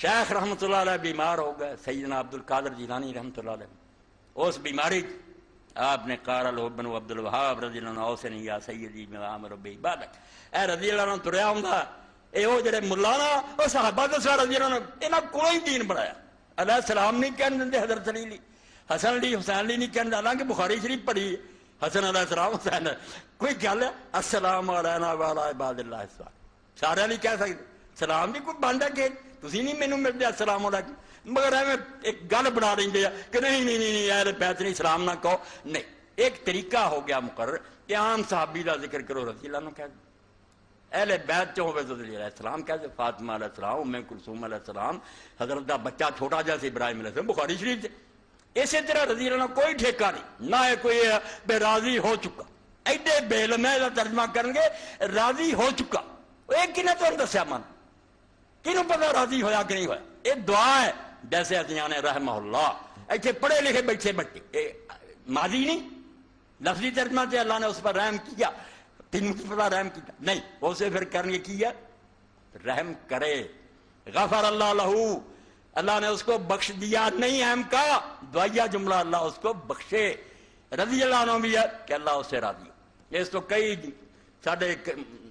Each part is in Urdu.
شیخ رحمت اللہ علیہ بیمار ہو گئے، سیدنا عبد القادر جیلانی رحمت اللہ علیہ، اس بیماری آپ نے قال الحبن عبد الوہاب رضی اللہ عنہ اوصنی یا سیدی میں عامر بعبادک، اے رضی اللہ عنہ تریا ہوں اے وہ جڑے ملانا وہ صحابہ تو سارا رضی اللہ عنہ انہاں کوئی دین بڑھایا، علیہ السلام نہیں کہنے دے حضرت علی لی، حسن علی حسین علی نہیں کہنے دے، حالانکہ بخاری شریف پڑھی حسن علیہ السلام حسین کوئی گل ہے السلام علینا وعلی عباد اللہ الصالحین، سارے نہیں کہہ سکتے سلام بھی کوئی بانڈا کہ تسی نہیں مینوں ملتے السلام علیکم، مگر ایویں ایک گل بنا رہے ہیں کہ نہیں اہل بیت نہیں سلام نہ کہو، نہیں ایک طریقہ ہو گیا مقرر کہ عام صحابی کا ذکر کرو رضی اللہ عنہ کہہ دو، اہل بیت چ ہوئے تو علیہ السلام کہہ دو، فاطمہ علیہ السلام، ام کلثوم علیہ السلام، حضرت دا بچہ چھوٹا جیسے ابراہیم علیہ السلام بخاری شریف سے، اسی طرح رضی اللہ عنہ کوئی ٹھیکہ نہیں، نہ ہے کوئی بے راضی ہو چکا، ایڈے بے علم ہے ترجمہ کریں گے راضی ہو چکا، ایک کی نے تو دسیا من کنوں پتہ راضی ہویا کہ نہیں ہویا، یہ دعا ہے جیسے اتیان رحمہ اللہ، ایتھے پڑھے لکھے بیٹھے بچے ماضی نہیں لفظی ترجمہ سے اللہ نے اس پر رحم کیا، تینوں کی پتہ رحم کیا نہیں، اسے پھر کرنے کیا رحم کرے، غفر اللہ لہو، اللہ نے اس کو بخش دیا، نہیں اہم کا دعائیہ جملہ اللہ اس کو بخشے، رضی اللہ عنہ بھی ہے کہ اللہ اس سے راضی ہو، اس تو کئی ساڑھے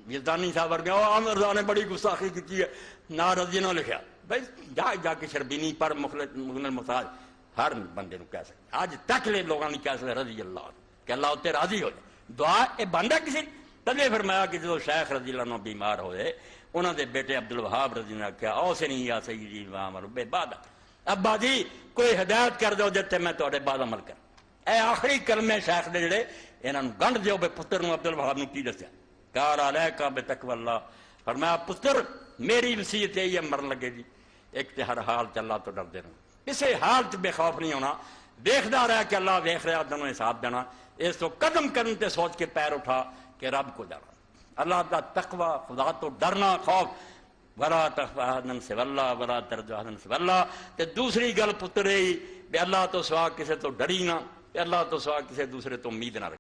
یزدانی صاحب ورگے عامر رضا نے بڑی گستاخی کی ہے، نہ رضی نہ لکھیا، بھائی جا کے شربینی پر مغنل مساج ہر بندے نو کہہ سکتے، آج تک لے لوگوں نے کہہ سکتے رضی اللہ عنہ کہ اللہ اتنے راضی ہو جائے، دعا اے بندہ کسی تبھی فرمایا کہ جو شیخ رضی اللہ عنہ بیمار ہوئے انہوں نے بیٹے عبد الوہاب رضی اللہ عنہ کہا اوصنی یا سیدی وعمر بعبادک، ابا جی کوئی ہدایت کر دو جتے میں تواڈے بعد عمل کر، اے آخری کلمے شیخ دے جڑے انہاں نوں گنڈ دیو، بے پتر نوں عبد الوہاب نوں کی دسیا، قال علیک بتقوی اللہ، فرمایا پتر میری وصیت یہی ہے مرن لگے جی ایک تے ہر حال چ اللہ تو ڈردے رہو، کسی حال چ بے خوف نہیں ہونا، دیکھدا رہا کہ اللہ دیکھ رہا تینوں حساب دینا، اس تو قدم قدم تے سوچ کے پیر اٹھا کہ رب کو ڈرنا، اللہ کا تقوی خدا تو ڈرنا خوف، ولا تخف احدا سوى اللہ ولا ترجو احدا سوى اللہ، تے دوسری گل پتر بے اللہ تو سوا کسے تو ڈری نہ، اللہ تو سوا کسے دوسرے تو امید نہ رکھ۔